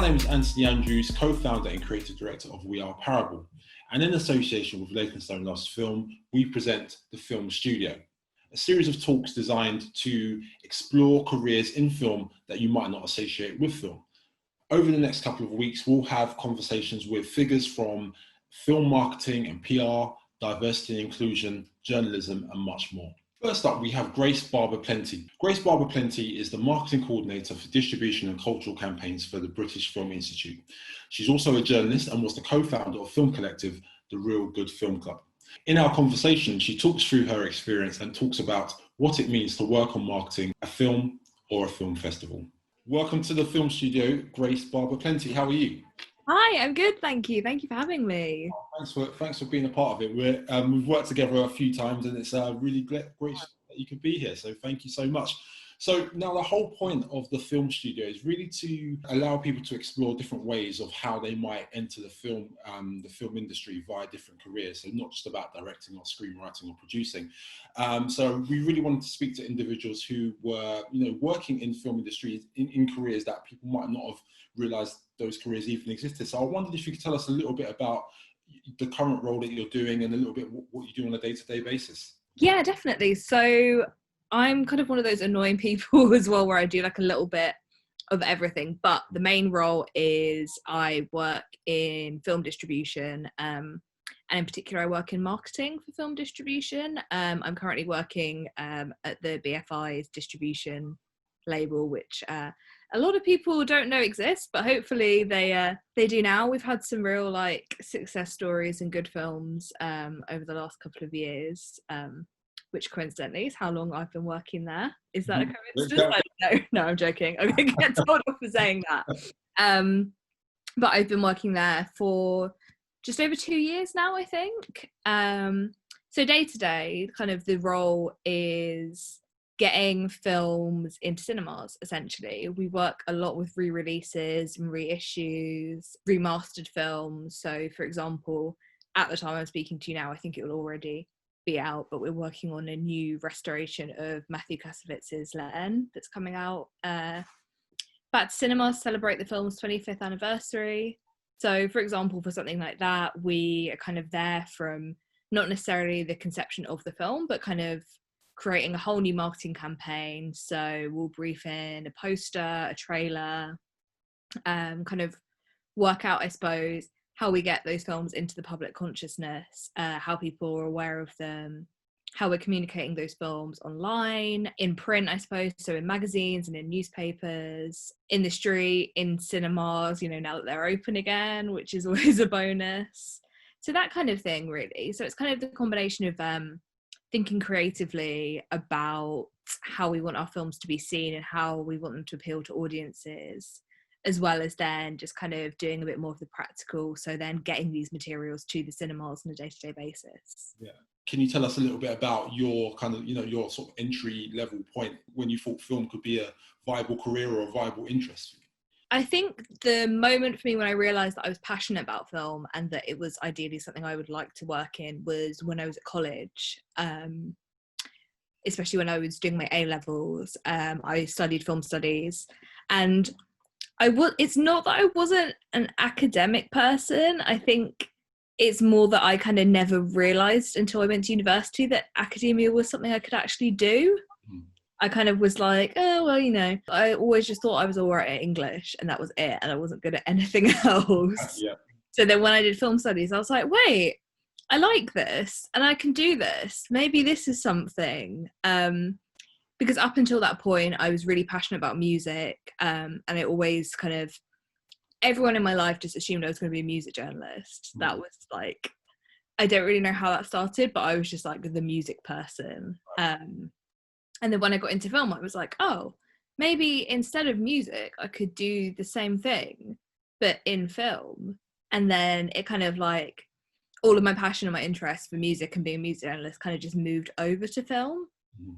name is Anthony Andrews, co-founder and creative director of We Are Parable. And in association with Leytonstone Loves Film, we present The Film Studio, a series of talks designed to explore careers in film that you might not associate with film. Over the next couple of weeks, we'll have conversations with figures from film marketing and PR, diversity and inclusion, journalism, and much more. First up, we have Grace Barber Plentie. Grace Barber Plentie is the marketing coordinator for distribution and cultural campaigns for the British Film Institute. She's also a journalist and was the co-founder of film collective, The Real Good Film Club. In our conversation, she talks through her experience and talks about what it means to work on marketing a film or a film festival. Welcome to the Film Studio, Grace Barber Plentie. How are you? Hi, I'm good, thank you. Thank you for having me. Thanks for being a part of it. We've worked together a few times, and it's really great that you could be here. So thank you so much. So now the whole point of the Film Studio is really to allow people to explore different ways of how they might enter the film industry via different careers. So not just about directing or screenwriting or producing. So we really wanted to speak to individuals who were, working in film industry in careers that people might not have realised those careers even existed. So I wondered if you could tell us a little bit about the current role that you're doing and a little bit what you do on a day-to-day basis. Yeah, definitely. So I'm kind of one of those annoying people as well, where I do like a little bit of everything, but the main role is I work in film distribution, and in particular I work in marketing for film distribution. I'm currently working at the BFI's distribution label, which a lot of people don't know exists, but hopefully they do now. We've had some real success stories and good films over the last couple of years, which coincidentally is how long I've been working there. Is that a coincidence? No, I'm joking. I'm going to get told off for saying that. But I've been working there for just over 2 years now, I think. So day to day, kind of the role is getting films into cinemas, essentially. We work a lot with re-releases and reissues, remastered films. So, for example, at the time I'm speaking to you now, I think it will already be out, but we're working on a new restoration of Matthew Kasowitz's Leyton that's coming out back to cinemas to celebrate the film's 25th anniversary. So, for example, for something like that, we are kind of there from not necessarily the conception of the film, but kind of creating a whole new marketing campaign. So we'll brief in a poster, a trailer, kind of work out, I suppose, how we get those films into the public consciousness, how people are aware of them, how we're communicating those films online, in print, I suppose, so in magazines and in newspapers, in the street, in cinemas, now that they're open again, which is always a bonus. So that kind of thing, really. So it's kind of the combination of thinking creatively about how we want our films to be seen and how we want them to appeal to audiences, as well as then just kind of doing a bit more of the practical, so then getting these materials to the cinemas on a day-to-day basis. Yeah. Can you tell us a little bit about your kind of, your sort of entry level point when you thought film could be a viable career or a viable interest for you? I think the moment for me when I realised that I was passionate about film and that it was ideally something I would like to work in was when I was at college, especially when I was doing my A-levels. I studied film studies, and it's not that I wasn't an academic person. I think it's more that I kind of never realised until I went to university that academia was something I could actually do. I kind of was like, oh, well, I always just thought I was all right at English and that was it, and I wasn't good at anything else. Yeah. So then when I did film studies, I was like, wait, I like this and I can do this. Maybe this is something. Because up until that point, I was really passionate about music, and I always kind of, everyone in my life just assumed I was going to be a music journalist. That was I don't really know how that started, but I was just like the music person. And then when I got into film, I was like, oh, maybe instead of music, I could do the same thing, but in film. And then it kind of all of my passion and my interest for music and being a music journalist kind of just moved over to film.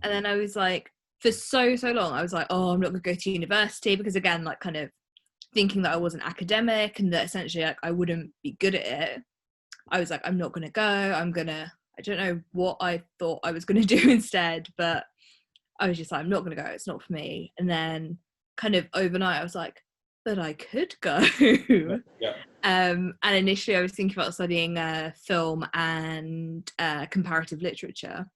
And then I was like, for so long, I was like, oh, I'm not going to go to university, because again, kind of thinking that I wasn't academic and that essentially I wouldn't be good at it. I was like, I'm not going to go. I don't know what I thought I was going to do instead, but I was just like, I'm not going to go. It's not for me. And then kind of overnight, I was like, that I could go. Yeah. And initially I was thinking about studying film and comparative literature.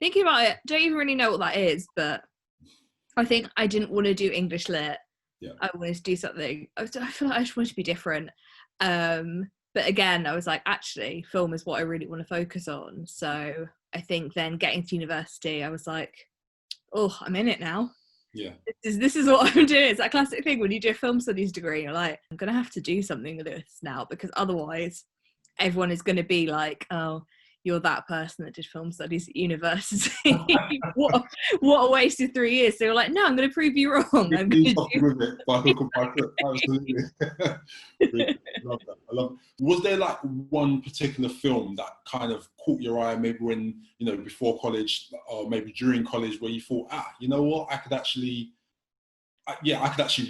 Thinking about it, don't even really know what that is, but I think I didn't want to do English lit. Yeah. I wanted to do something. I feel like I just wanted to be different. But again, I was like, actually, film is what I really want to focus on. So I think then getting to university, I was like, oh, I'm in it now. Yeah. This is what I'm doing. It's that classic thing when you do a film studies degree, you're like, I'm going to have to do something with this now, because otherwise everyone is going to be like, oh, you're that person that did film studies at university. what a wasted 3 years. So you're like, no, I'm going to prove you wrong. I'm going to do with it by hook or by crook. Absolutely. Really, I love that. I love it. Was there like one particular film that kind of caught your eye, maybe when, you know, before college or maybe during college, where you thought, you know what, I could actually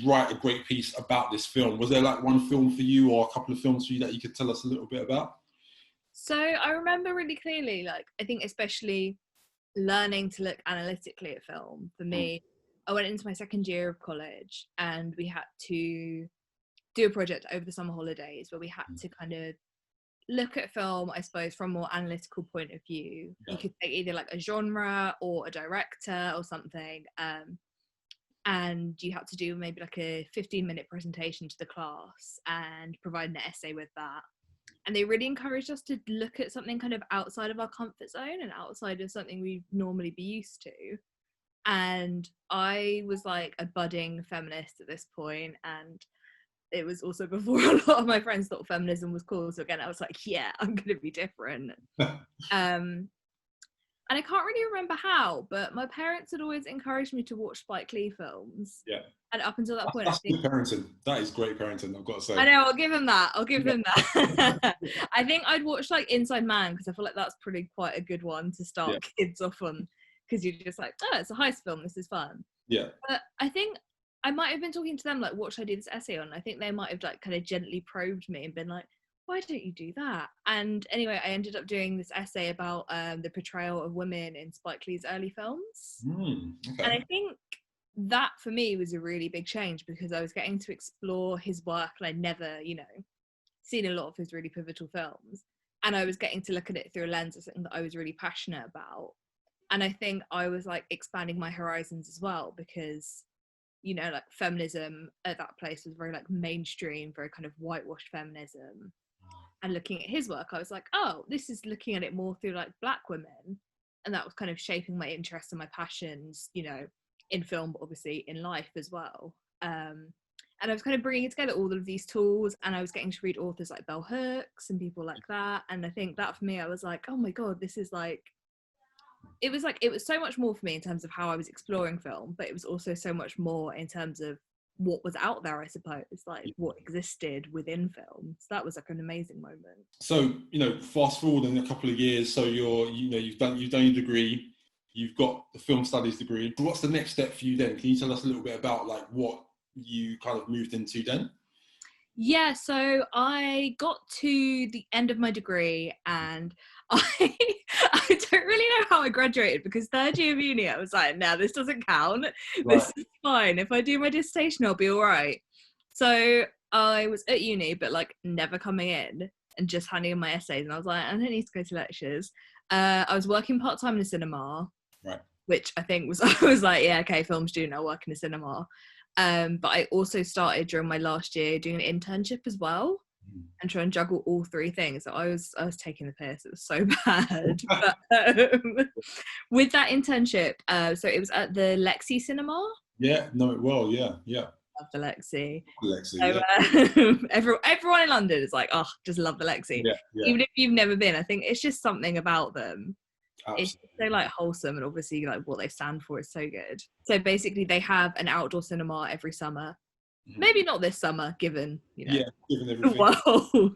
write a great piece about this film? Was there like one film for you or a couple of films for you that you could tell us a little bit about? So I remember really clearly, like, I think especially learning to look analytically at film. For me, I went into my second year of college and we had to do a project over the summer holidays where we had to kind of look at film, I suppose, from a more analytical point of view. You could take either like a genre or a director or something. And you had to do maybe like a 15-minute presentation to the class and provide an essay with that. And they really encouraged us to look at something kind of outside of our comfort zone and outside of something we'd normally be used to. And I was like a budding feminist at this point, and it was also before a lot of my friends thought feminism was cool. So again, I was like, yeah, I'm going to be different. And I can't really remember how, but my parents had always encouraged me to watch Spike Lee films. Yeah. And up until that point, that's good parenting. That is great parenting, I've got to say. I know, I'll give him that. I think I'd watch like Inside Man, because I feel like that's pretty quite a good one to start kids off on, because you're just like, oh, it's a heist film, this is fun. Yeah. But I think I might have been talking to them like, what should I do this essay on? I think they might have like kind of gently probed me and been like, why don't you do that? And anyway, I ended up doing this essay about the portrayal of women in Spike Lee's early films. Okay. And I think that for me was a really big change, because I was getting to explore his work and I'd never, you know, seen a lot of his really pivotal films. And I was getting to look at it through a lens of something that I was really passionate about. And I think I was like expanding my horizons as well, because, you know, like feminism at that place was very like mainstream, very kind of whitewashed feminism. And looking at his work, I was like, oh, this is looking at it more through like Black women. And that was kind of shaping my interests and my passions, you know, in film, but obviously in life as well. And I was kind of bringing together all of these tools, and I was getting to read authors like Bell Hooks and people like that. And I think that for me, I was like, oh my God, this is like, it was so much more for me in terms of how I was exploring film, but it was also so much more in terms of what was out there, I suppose, like what existed within film. So that was like an amazing moment. So, you know, fast forward in a couple of years, so you've done your degree, you've got the film studies degree. What's the next step for you then? Can you tell us a little bit about like what you kind of moved into then? Yeah, so I got to the end of my degree and I don't really know how I graduated, because third year of uni I was like, no, this doesn't count. Right. This is fine. If I do my dissertation, I'll be all right. So I was at uni, but like never coming in and just handing in my essays. And I was like, I don't need to go to lectures. I was working part-time in a cinema, right? Which I think was, I was like, yeah, okay, film student, I'll work in a cinema. But I also started during my last year doing an internship as well, and try and juggle all three things. So I was taking the piss. It was so bad. But, with that internship, so it was at the Lexi Cinema. Yeah, know it well. Yeah. Love the Lexi. So, everyone in London is like, oh, just love the Lexi. Yeah. Even if you've never been, I think it's just something about them. Absolutely. It's so like wholesome, and obviously like what they stand for is so good. So basically they have an outdoor cinema every summer. Maybe not this summer, given, you know, given everything. The world.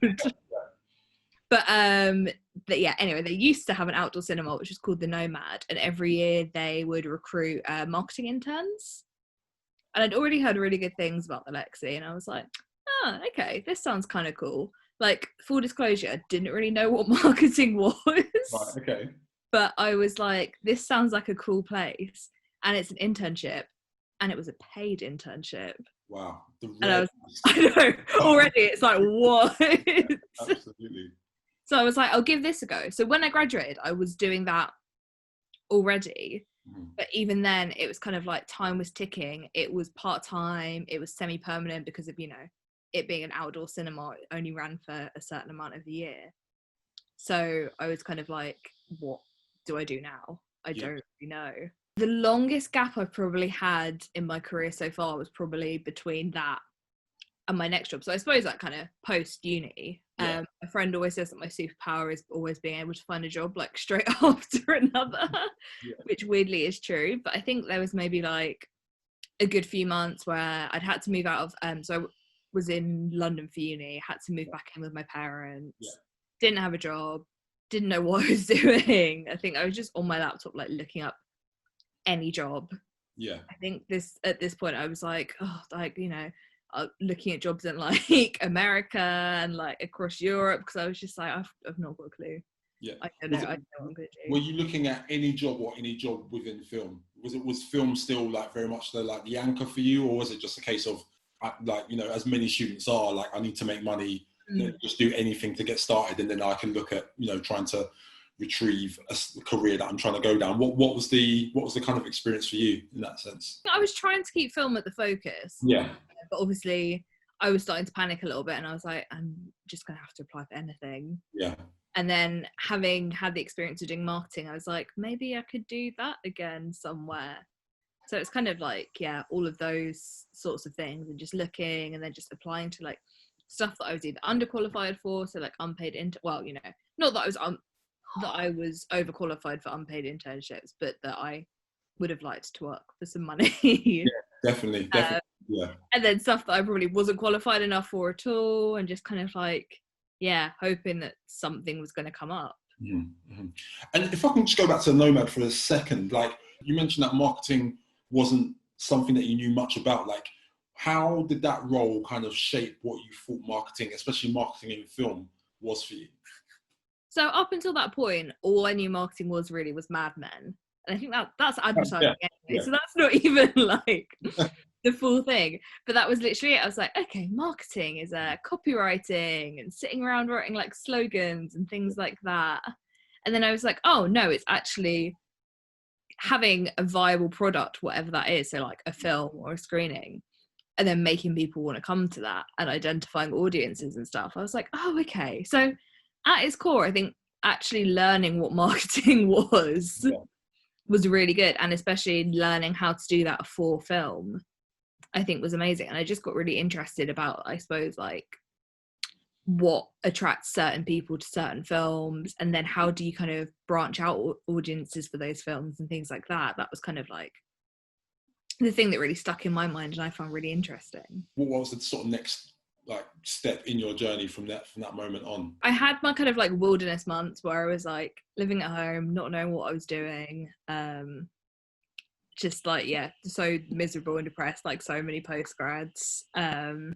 But yeah, anyway, they used to have an outdoor cinema which was called the Nomad, and every year they would recruit marketing interns. And I'd already heard really good things about the Lexi, and I was like, oh, okay, this sounds kind of cool. Like, full disclosure, didn't really know what marketing was. Right, okay. But I was like, this sounds like a cool place. And it's an internship. And it was a paid internship. Wow. And I know, already it's like, what? Absolutely. So I was like, I'll give this a go. So when I graduated, I was doing that already. But even then, it was kind of like time was ticking. It was part-time. It was semi-permanent because of, it being an outdoor cinema. It only ran for a certain amount of the year. So I was kind of like, what do I do now? I don't really know. The longest gap I've probably had in my career so far was probably between that and my next job. So I suppose like kind of post-uni. A friend always says that my superpower is always being able to find a job like straight after another, which weirdly is true. But I think there was maybe like a good few months where I'd had to move out of, so I was in London for uni, had to move back in with my parents, didn't have a job, didn't know what I was doing. I think I was just on my laptop like looking up any job. I think at this point I was like, looking at jobs in like America and like across Europe, because I was just like, I've not got a clue. I don't know what I'm gonna do. Were you looking at any job within film? Was film still like very much the anchor for you, or was it just a case of as many students are, like, I need to make money, just do anything to get started, and then I can look at trying to retrieve a career that I'm trying to go down? What was the kind of experience for you in that sense? I was trying to keep film at the focus. But obviously I was starting to panic a little bit, and I was like, I'm just gonna have to apply for anything. And then having had the experience of doing marketing, I was like, maybe I could do that again somewhere. So it's kind of like, all of those sorts of things, and just looking and then just applying to like stuff that I was either underqualified for, so like unpaid not that I was overqualified for unpaid internships, but that I would have liked to work for some money. Definitely. And then stuff that I probably wasn't qualified enough for at all, and just kind of like, hoping that something was going to come up. And if I can just go back to Nomad for a second, like you mentioned that marketing wasn't something that you knew much about. Like, how did that role kind of shape what you thought marketing, especially marketing in film, was for you? So up until that point, all I knew marketing was Mad Men. And I think that's advertising anyway. So that's not even like the full thing. But that was literally it. I was like, okay, marketing is copywriting and sitting around writing like slogans and things like that. And then I was like, oh no, it's actually having a viable product, whatever that is. So like a film or a screening, and then making people want to come to that and identifying audiences and stuff. I was like, oh, okay. So at its core, I think actually learning what marketing was really good, and especially learning how to do that for film, I think was amazing. And I just got really interested about, I suppose, like what attracts certain people to certain films, and then how do you kind of branch out audiences for those films and things like that. That was kind of like the thing that really stuck in my mind and I found really interesting. What was the sort of next step in your journey from that moment on? I had my kind of like wilderness months where I was like living at home, not knowing what I was doing, just like so miserable and depressed, like so many postgrads. And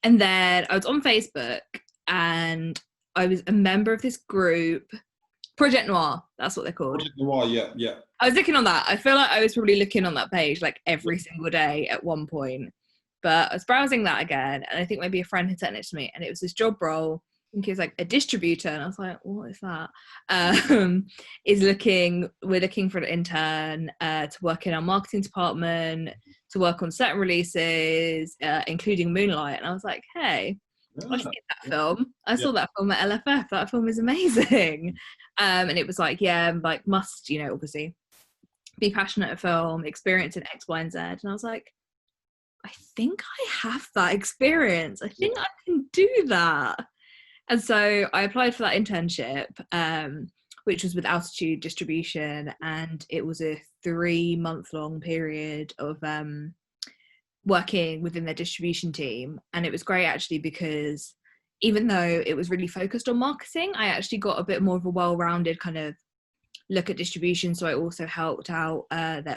then I was on Facebook and I was a member of this group, Project Noir, that's what they're called. Project Noir, yeah. I was looking on that. I feel like I was probably looking on that page like every single day at one point. But I was browsing that again, and I think maybe a friend had sent it to me, and it was this job role. I think it was like a distributor, and I was like, what is that? We're looking for an intern to work in our marketing department, to work on certain releases, including Moonlight. And I was like, hey, I've seen that film. I saw that film at LFF. That film is amazing. And it was like, must, obviously be passionate at film, experience in X, Y, and Z. And I was like, I think I have that experience. I think I can do that. And so I applied for that internship, which was with Altitude Distribution. And it was a 3-month-long period of working within their distribution team. And it was great actually, because even though it was really focused on marketing, I actually got a bit more of a well-rounded kind of look at distribution. So I also helped out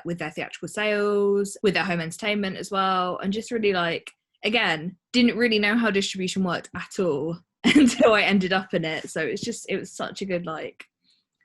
with their theatrical sales, with their home entertainment as well, and just really again, didn't really know how distribution worked at all until I ended up in it. So it was such a good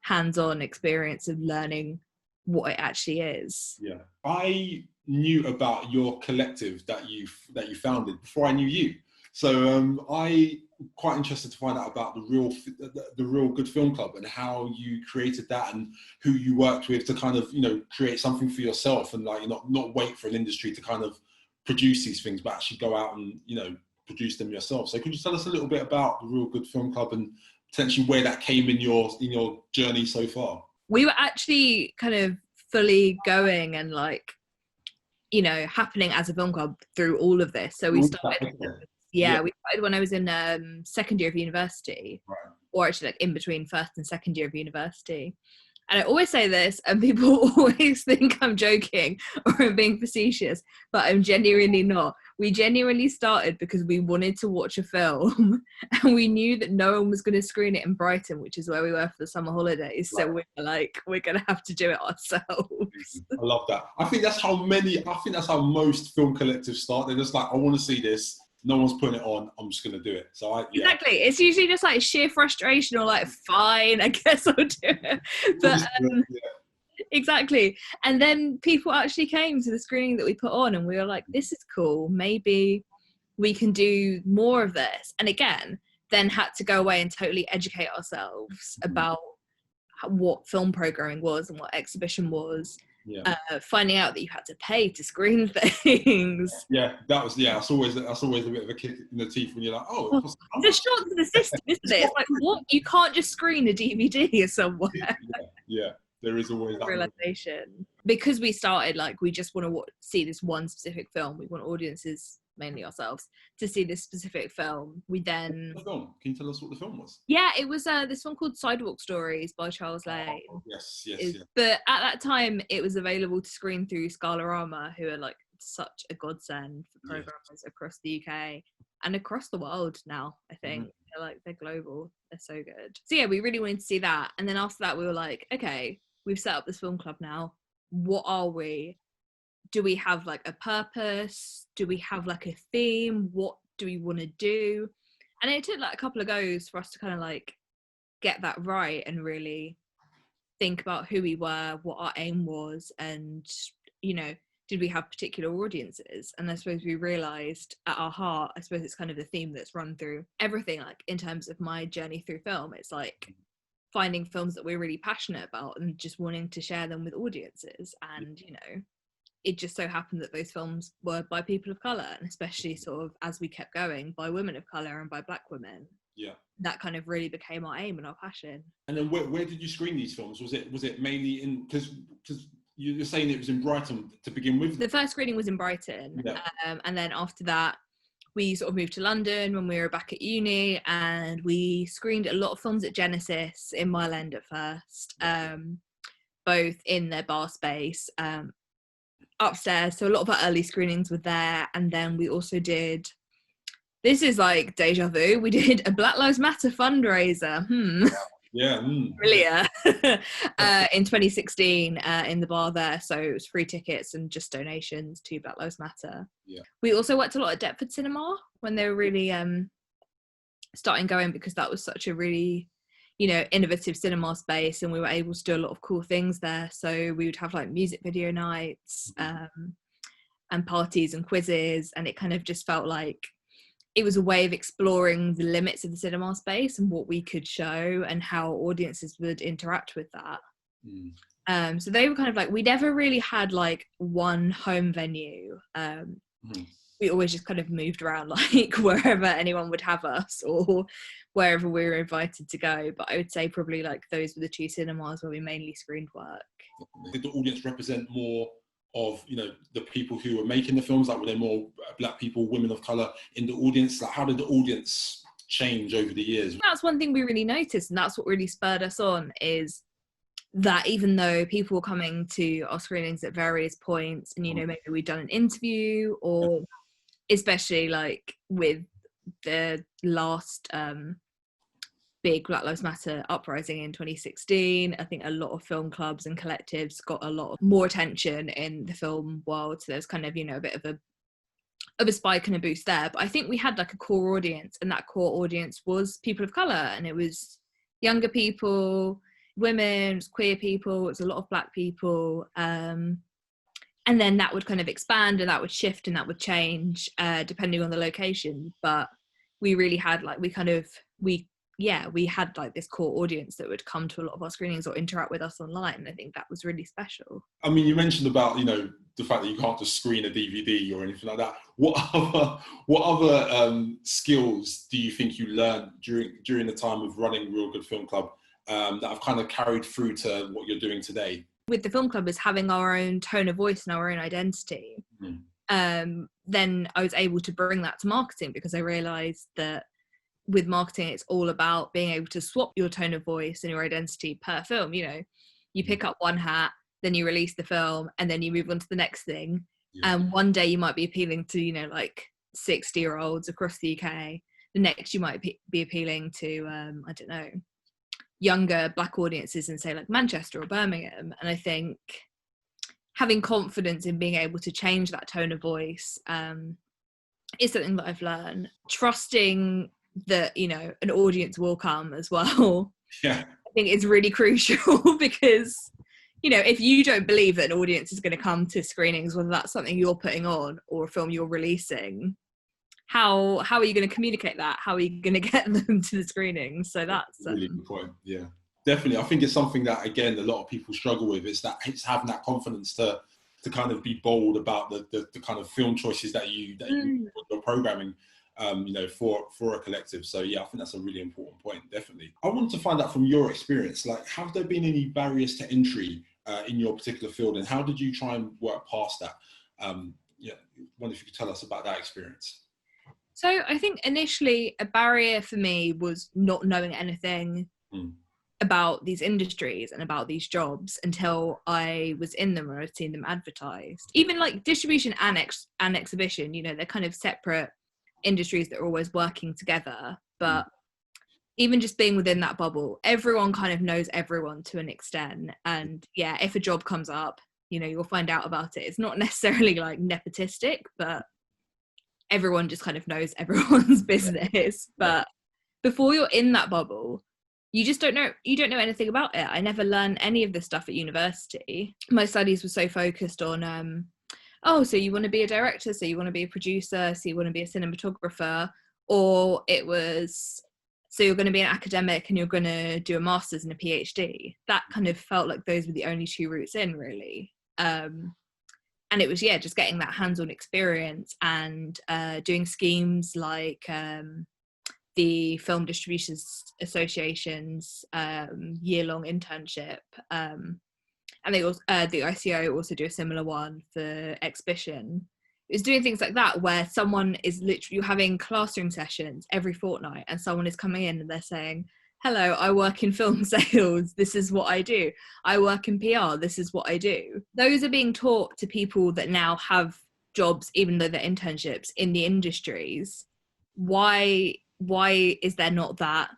hands-on experience of learning what it actually is. I knew about your collective that you founded before I knew you. So I quite interested to find out about the real good film club and how you created that and who you worked with to kind of, you know, create something for yourself and like not wait for an industry to kind of produce these things, but actually go out and, you know, produce them yourself. So could you tell us a little bit about the Real Good Film Club and potentially where that came in your journey so far? We were actually kind of fully going and like, you know, happening as a film club through all of this. So we started, we started when I was in second year of university, right. Or actually like in between first and second year of university. And I always say this, and people always think I'm joking or I'm being facetious, but I'm genuinely not. We genuinely started because we wanted to watch a film and we knew that no one was going to screen it in Brighton, which is where we were for the summer holidays. Right. So we were like, we're going to have to do it ourselves. I love that. I think that's how most film collectives start. They're just like, I want to see this. No one's putting it on, I'm just going to do it. So Exactly. It's usually just like sheer frustration or like, fine, I guess I'll do it. But exactly. And then people actually came to the screening that we put on and we were like, this is cool. Maybe we can do more of this. And again, then had to go away and totally educate ourselves about what film programming was and what exhibition was. Finding out that you had to pay to screen things. That's always a bit of a kick in the teeth when you're like, it's a shock to the system, isn't it? It's like, what? You can't just screen a DVD somewhere. There is always that realization. Because we started like, we just want to see this one specific film. We want audiences, mainly ourselves, to see this specific film. We then... Can you tell us what the film was? Yeah, it was this one called Sidewalk Stories by Charles Lane. Yes. But at that time, it was available to screen through Scalarama, who are like such a godsend for programmers across the UK and across the world now, I think. They're global. They're so good. So yeah, we really wanted to see that. And then after that, we were like, okay, we've set up this film club now. What are we? Do we have like a purpose? Do we have like a theme? What do we want to do? And it took like a couple of goes for us to kind of like get that right and really think about who we were, what our aim was, and, you know, did we have particular audiences? And I suppose we realised at our heart, I suppose it's kind of the theme that's run through everything, like in terms of my journey through film. It's like finding films that we're really passionate about and just wanting to share them with audiences. And, you know, it just so happened that those films were by people of colour, and especially sort of as we kept going, by women of colour and by Black women. That kind of really became our aim and our passion. And then where did you screen these films? Was it mainly in, because you're saying it was in Brighton to begin with? The first screening was in Brighton, and then after that we sort of moved to London when we were back at uni, and we screened a lot of films at Genesis in Mile End at first, both in their bar space, upstairs. So a lot of our early screenings were there. And then we also did, this is like deja vu, we did a Black Lives Matter fundraiser. Really, in 2016 in the bar there. So it was free tickets and just donations to Black Lives Matter. We also worked a lot at Deptford Cinema when they were really starting going, because that was such a really, you know, innovative cinema space, and we were able to do a lot of cool things there. So we would have like music video nights and parties and quizzes, and it kind of just felt like it was a way of exploring the limits of the cinema space and what we could show and how audiences would interact with that. So they were kind of like, we never really had like one home venue. We always just kind of moved around like wherever anyone would have us or wherever we were invited to go. But I would say probably like those were the two cinemas where we mainly screened work. Did the audience represent more of, you know, the people who were making the films? Like, were there more Black people, women of colour in the audience? Like, how did the audience change over the years? That's one thing we really noticed, and that's what really spurred us on, is that even though people were coming to our screenings at various points, and, you know, maybe we'd done an interview, or especially like with the last big Black Lives Matter uprising in 2016, I think a lot of film clubs and collectives got a lot more attention in the film world. So there's kind of, you know, a bit of a spike and a boost there. But I think we had like a core audience, and that core audience was people of colour, and it was younger people, women, it was queer people, it was a lot of Black people. and then that would kind of expand, and that would shift, and that would change depending on the location. But we really had like, we had like this core audience that would come to a lot of our screenings or interact with us online. I think that was really special. I mean, you mentioned about, you know, the fact that you can't just screen a DVD or anything like that. What other skills do you think you learned during the time of running Real Good Film Club that have kind of carried through to what you're doing today? With the film club, is having our own tone of voice and our own identity. Then I was able to bring that to marketing, because I realized that with marketing, it's all about being able to swap your tone of voice and your identity per film. You know, you pick up one hat, then you release the film, and then you move on to the next thing. And one day you might be appealing to, you know, like 60-year-olds across the UK. The next you might be appealing to, I don't know, younger Black audiences in, say, like Manchester or Birmingham. And I think having confidence in being able to change that tone of voice is something that I've learned. Trusting that, you know, an audience will come as well. I think it's really crucial, because, you know, if you don't believe that an audience is going to come to screenings, whether that's something you're putting on or a film you're releasing, how are you going to communicate that? How are you going to get them to the screening? So that's a really good point. Yeah, definitely. I think it's something that, again, a lot of people struggle with, is that it's having that confidence to kind of be bold about the kind of film choices that you're programming, you know, for a collective. So yeah, I think that's a really important point, definitely. I wanted to find out from your experience, like, have there been any barriers to entry in your particular field, and how did you try and work past that? Yeah, I wonder if you could tell us about that experience. So I think initially a barrier for me was not knowing anything about these industries and about these jobs until I was in them or I'd seen them advertised. Even like distribution and exhibition, you know, they're kind of separate industries that are always working together. But even just being within that bubble, everyone kind of knows everyone to an extent. And yeah, if a job comes up, you know, you'll find out about it. It's not necessarily like nepotistic, but everyone just kind of knows everyone's business. But before you're in that bubble, you just don't know anything about it. I never learned any of this stuff at university. My studies were so focused on so you want to be a director, so you want to be a producer, so you want to be a cinematographer, or it was, so you're going to be an academic and you're going to do a master's and a PhD. That kind of felt like those were the only two routes in, really. And it was, just getting that hands-on experience and doing schemes like the Film Distributors Association's year-long internship. And they also, the ICO also do a similar one for exhibition. It was doing things like that, where someone is literally having classroom sessions every fortnight, and someone is coming in and they're saying, hello, I work in film sales, this is what I do. I work in PR, this is what I do. Those are being taught to people that now have jobs, even though they're internships in the industries. Why is there not that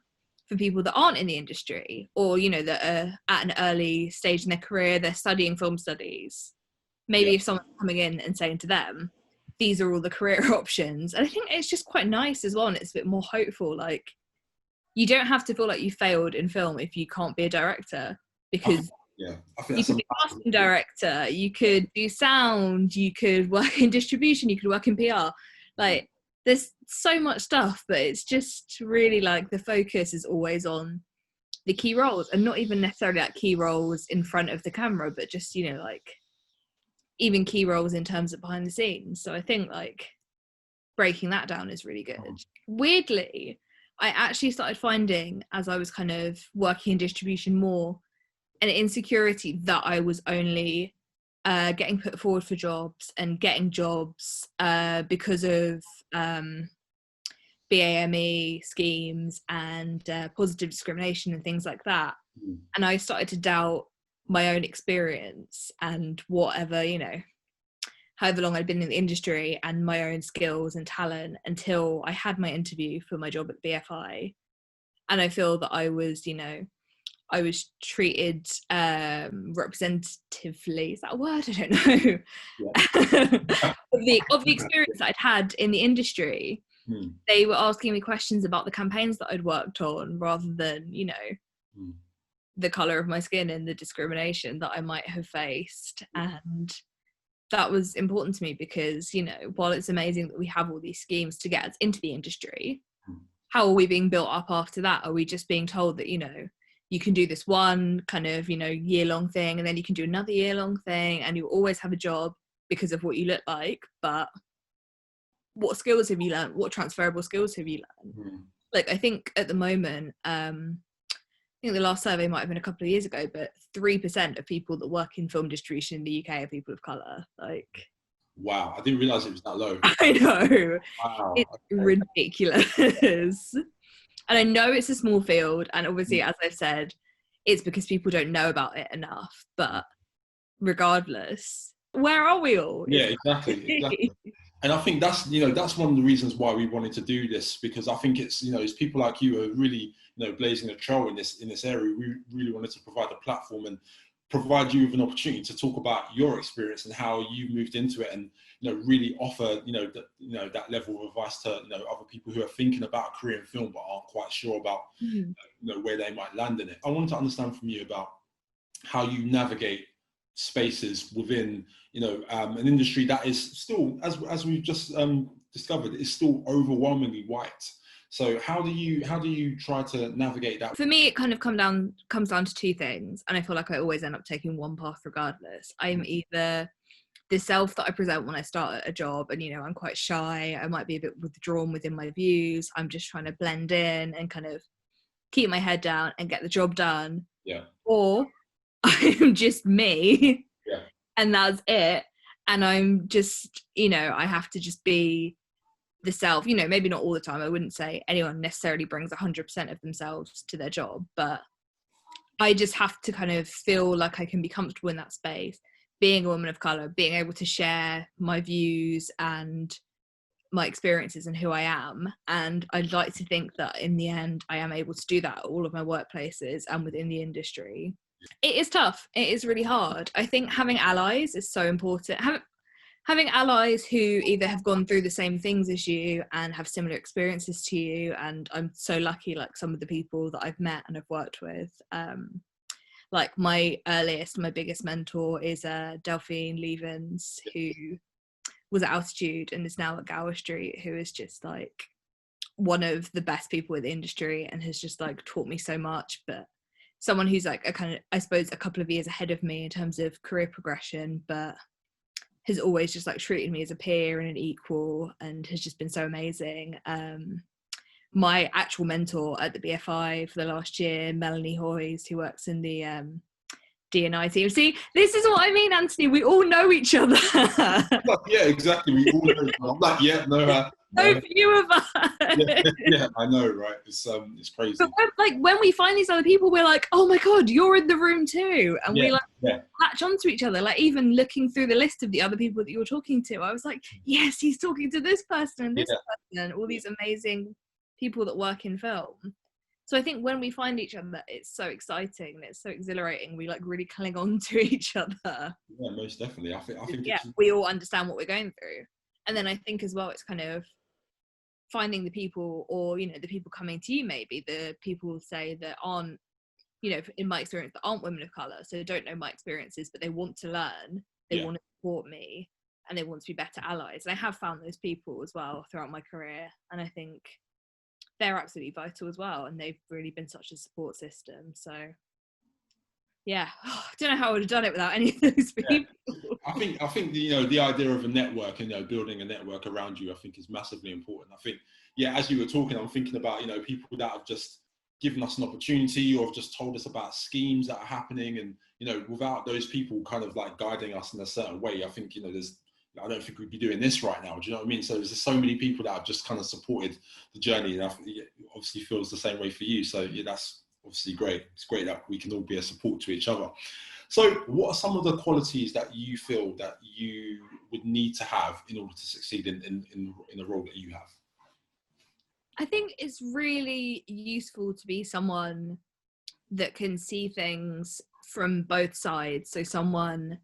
for people that aren't in the industry, or, you know, that are at an early stage in their career, they're studying film studies? Maybe if someone's coming in and saying to them, these are all the career options. And I think it's just quite nice as well, and it's a bit more hopeful. Like, you don't have to feel like you failed in film if you can't be a director, because I think you could be a casting director, you could do sound, you could work in distribution, you could work in PR. Like, there's so much stuff, but it's just really like the focus is always on the key roles, and not even necessarily like key roles in front of the camera, but just, you know, like even key roles in terms of behind the scenes. So I think like breaking that down is really good. Weirdly, I actually started finding, as I was kind of working in distribution more, an insecurity that I was only getting put forward for jobs and getting jobs because of BAME schemes and positive discrimination and things like that. And I started to doubt my own experience and whatever, you know, however long I'd been in the industry, and my own skills and talent, until I had my interview for my job at BFI. And I feel that I was, you know, I was treated representatively, is that a word? I don't know. of the experience that I'd had in the industry. They were asking me questions about the campaigns that I'd worked on, rather than, you know, the colour of my skin and the discrimination that I might have faced. And that was important to me because, you know, while it's amazing that we have all these schemes to get us into the industry, how are we being built up after that? Are we just being told that, you know, you can do this one kind of, you know, year-long thing, and then you can do another year-long thing, and you always have a job because of what you look like, but what skills have you learned? What transferable skills have you learned? Like, I think at the moment, I think the last survey might have been a couple of years ago, but 3% of people that work in film distribution in the UK are people of colour. Like, wow, I didn't realise it was that low. I know. Wow. It's ridiculous. And I know it's a small field, and obviously, as I've said, it's because people don't know about it enough. But regardless, where are we all? Yeah, exactly. And I think that's, you know, that's one of the reasons why we wanted to do this, because I think it's, you know, it's people like you who are really, you know, blazing a trail in this area. We really wanted to provide a platform and provide you with an opportunity to talk about your experience and how you moved into it, and, you know, really offer, you know, that level of advice to, you know, other people who are thinking about a career in film but aren't quite sure about, you know, where they might land in it. I wanted to understand from you about how you navigate spaces within, you know, an industry that is still, as we've just discovered, is still overwhelmingly white. So how do you try to navigate that? For me, it kind of comes down to two things, and I feel like I always end up taking one path regardless. I'm either the self that I present when I start at a job, and, you know, I'm quite shy, I might be a bit withdrawn within my views, I'm just trying to blend in and kind of keep my head down and get the job done. Yeah. Or I'm just me, yeah, and that's it. And I'm just, you know, I have to just be the self, you know, maybe not all the time. I wouldn't say anyone necessarily brings 100% of themselves to their job, but I just have to kind of feel like I can be comfortable in that space, being a woman of colour, being able to share my views and my experiences and who I am. And I'd like to think that in the end, I am able to do that at all of my workplaces and within the industry. It is tough. It is really hard. I think having allies is so important. Having allies who either have gone through the same things as you and have similar experiences to you. And I'm so lucky, like some of the people that I've met and have worked with, like my biggest mentor is Delphine Levens, who was at Altitude and is now at Gower Street, who is just like one of the best people in the industry and has just like taught me so much. But someone who's like a kind of, I suppose, a couple of years ahead of me in terms of career progression, but has always just like treated me as a peer and an equal, and has just been so amazing. My actual mentor at the BFI for the last year, Melanie Hoyes, who works in the D&I team. See, this is what I mean, Anthony. We all know each other. Yeah, exactly. We all know each other. I'm like, yeah, no. So few of us. Yeah, I know, right? It's crazy. But when we find these other people, we're like, oh my god, you're in the room too, and we latch onto each other. Like, even looking through the list of the other people that you're talking to, I was like, yes, he's talking to this person and this person, all these amazing people that work in film. So I think when we find each other, it's so exciting and it's so exhilarating. We like really cling on to each other. Yeah, most definitely. I think we all understand what we're going through. And then I think as well, it's kind of finding the people, or, you know, the people coming to you, maybe the people say that aren't, you know, in my experience, that aren't women of colour, so they don't know my experiences, but they want to learn, they want to support me, and they want to be better allies. And I have found those people as well throughout my career, and I think they're absolutely vital as well, and they've really been such a support system. So yeah, I don't know how I would have done it without any of those people. I think you know, the idea of a network and, you know, building a network around you, I think is massively important. I think, as you were talking, I'm thinking about, you know, people that have just given us an opportunity or have just told us about schemes that are happening, and, you know, without those people kind of like guiding us in a certain way, I think, you know, I don't think we'd be doing this right now. Do you know what I mean? So there's just so many people that have just kind of supported the journey, and it obviously feels the same way for you. So that's obviously great. It's great that we can all be a support to each other. So what are some of the qualities that you feel that you would need to have in order to succeed in the role that you have? I think it's really useful to be someone that can see things from both sides. So someone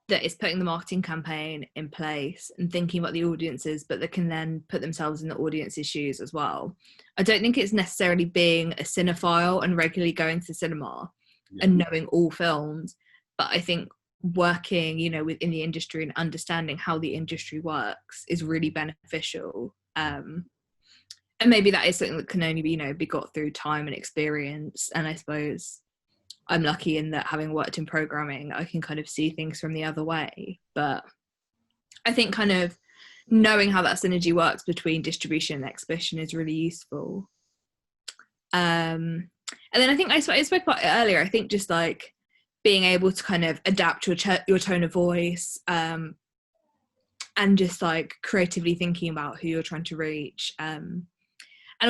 that is putting the marketing campaign in place and thinking about the audiences, but that can then put themselves in the audience's shoes as well. I don't think it's necessarily being a cinephile and regularly going to the cinema and knowing all films, but I think working, you know, within the industry and understanding how the industry works is really beneficial. And maybe that is something that can only be, you know, be got through time and experience. And I suppose I'm lucky in that, having worked in programming, I can kind of see things from the other way. But I think kind of knowing how that synergy works between distribution and exhibition is really useful. And then I think I spoke about it earlier. I think just like being able to kind of adapt your tone of voice, and just like creatively thinking about who you're trying to reach. And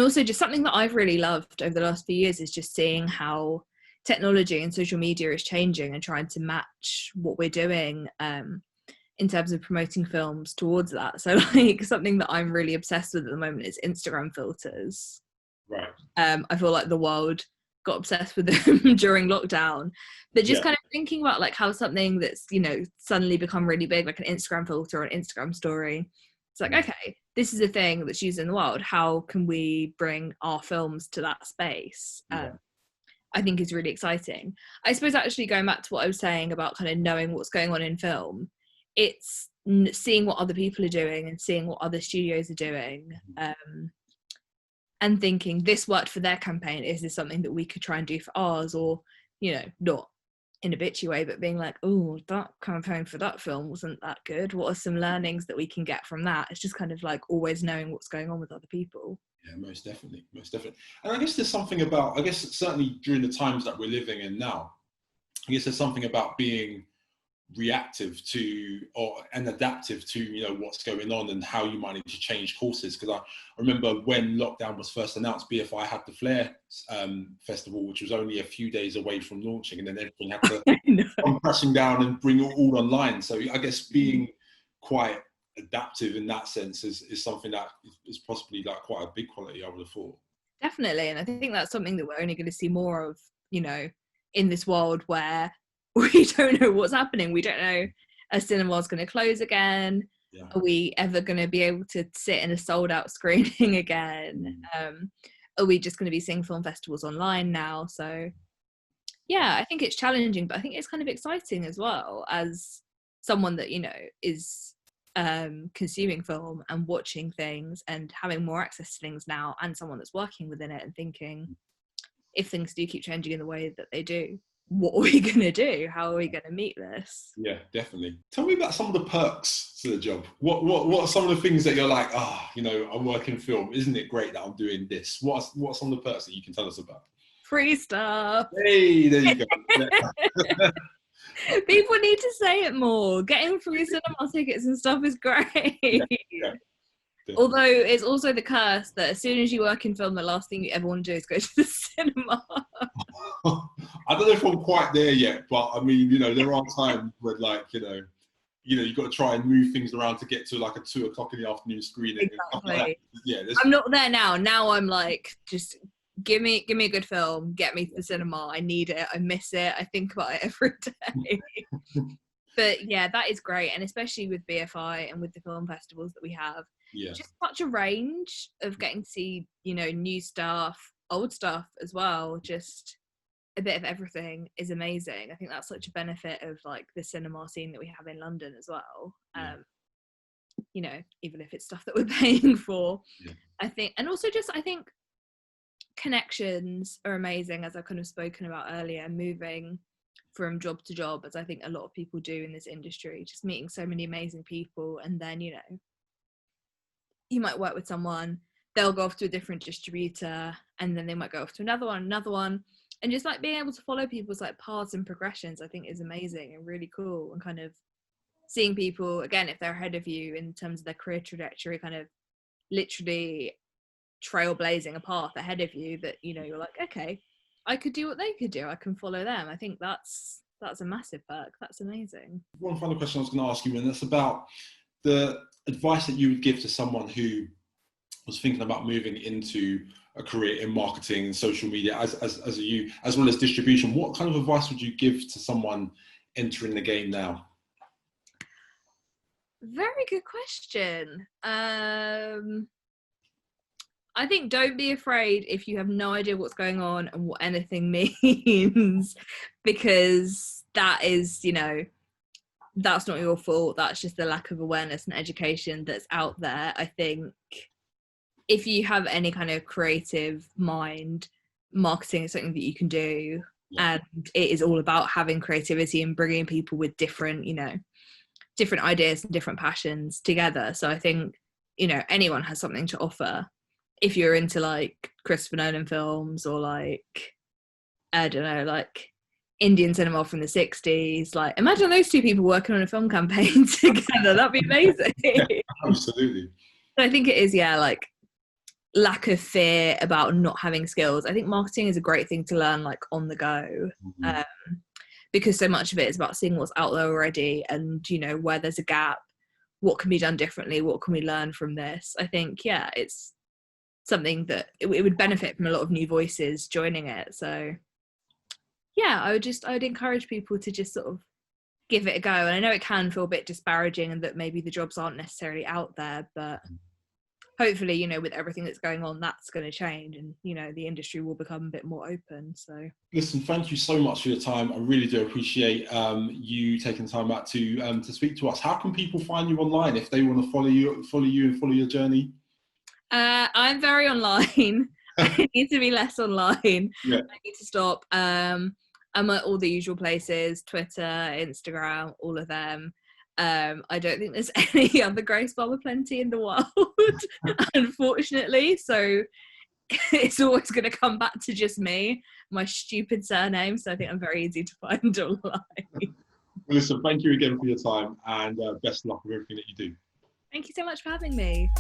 also just something that I've really loved over the last few years is just seeing how technology and social media is changing and trying to match what we're doing in terms of promoting films towards that. So like something that I'm really obsessed with at the moment is Instagram filters. Right. I feel like the world got obsessed with them during lockdown, but just kind of thinking about like how something that's, you know, suddenly become really big, like an Instagram filter or an Instagram story, it's like, okay, this is a thing that's used in the world. How can we bring our films to that space? I think is really exciting. I suppose actually going back to what I was saying about kind of knowing what's going on in film, it's seeing what other people are doing and seeing what other studios are doing, and thinking this worked for their campaign. Is this something that we could try and do for ours? Or, you know, not in a bitchy way, but being like, oh, that campaign for that film wasn't that good. What are some learnings that we can get from that? It's just kind of like always knowing what's going on with other people. Yeah, most definitely. And I guess there's something about, I guess certainly during the times that we're living in now, I guess there's something about being reactive to and adaptive to, you know, what's going on and how you might need to change courses. Because I remember when lockdown was first announced, BFI had the Flare festival, which was only a few days away from launching, and then everything had to come crashing down and bring it all online. So I guess being quite adaptive in that sense is something that is possibly like quite a big quality, I would have thought. Definitely. And I think that's something that we're only going to see more of, you know, in this world where we don't know what's happening. We don't know, a cinema's going to close again. Yeah. Are we ever going to be able to sit in a sold out screening again? Are we just going to be seeing film festivals online now? So yeah, I think it's challenging, but I think it's kind of exciting as well, as someone that, you know, is consuming film and watching things and having more access to things now, and someone that's working within it and thinking, if things do keep changing in the way that they do, what are we going to do? How are we going to meet this? Yeah, definitely. Tell me about some of the perks to the job. What are some of the things that you're like, you know, I'm working film. Isn't it great that I'm doing this? What are some of the perks that you can tell us about? Free stuff. Hey, there you go. People need to say it more. Getting free cinema tickets and stuff is great. Yeah. Although it's also the curse that as soon as you work in film, the last thing you ever want to do is go to the cinema. I don't know if I'm quite there yet, but I mean, you know, there are times where, like, you know, you've got to try and move things around to get to like a 2:00 in the afternoon screening. Exactly. And stuff like that. Yeah, I'm not there now. Now I'm like, just give me a good film, get me to the cinema. I need it. I miss it. I think about it every day. But yeah, that is great, and especially with BFI and with the film festivals that we have. Yeah. Just such a range of getting to see, you know, new stuff, old stuff as well. Just a bit of everything is amazing. I think that's such a benefit of like the cinema scene that we have in London as well. Yeah. You know, even if it's stuff that we're paying for. Yeah. I think, and also just I think connections are amazing, as I've kind of spoken about earlier, moving from job to job, as I think a lot of people do in this industry, just meeting so many amazing people, and then, you know, you might work with someone, they'll go off to a different distributor, and then they might go off to another one, and just like being able to follow people's like paths and progressions, I think is amazing and really cool, and kind of seeing people, again, if they're ahead of you in terms of their career trajectory, kind of literally trailblazing a path ahead of you that, you know, you're like, okay, I could do what they could do, I can follow them. I think that's a massive perk. That's amazing. One final question I was going to ask you, and that's about the advice that you would give to someone who was thinking about moving into a career in marketing and social media as well as distribution. What kind of advice would you give to someone entering the game now? Very good question. I think don't be afraid if you have no idea what's going on and what anything means, because that is, you know, that's not your fault. That's just the lack of awareness and education that's out there. I think if you have any kind of creative mind, marketing is something that you can do. Yeah. And it is all about having creativity and bringing people with different, you know, different ideas and different passions together. So I think, you know, anyone has something to offer. If you're into like Christopher Nolan films or like, I don't know, like Indian cinema from the 60s, like imagine those two people working on a film campaign together. That'd be amazing. Yeah, absolutely. So I think it is, yeah, like lack of fear about not having skills. I think marketing is a great thing to learn like on the go. Because so much of it is about seeing what's out there already and, you know, where there's a gap, what can be done differently, what can we learn from this. I think, yeah, it's something that it would benefit from a lot of new voices joining it. So yeah, I would encourage people to just sort of give it a go. And I know it can feel a bit disparaging and that maybe the jobs aren't necessarily out there, but hopefully, you know, with everything that's going on, that's going to change and, you know, the industry will become a bit more open. So listen, thank you so much for your time. I really do appreciate you taking time out to speak to us. How can people find you online if they want to follow you and follow your journey? I'm very online. I need to be less online. Yeah. I need to stop. I'm at all the usual places, Twitter, Instagram, all of them. I don't think there's any other Grace Barber Plentie in the world, unfortunately. So it's always going to come back to just me, my stupid surname. So I think I'm very easy to find online. Listen, thank you again for your time and best of luck with everything that you do. Thank you so much for having me.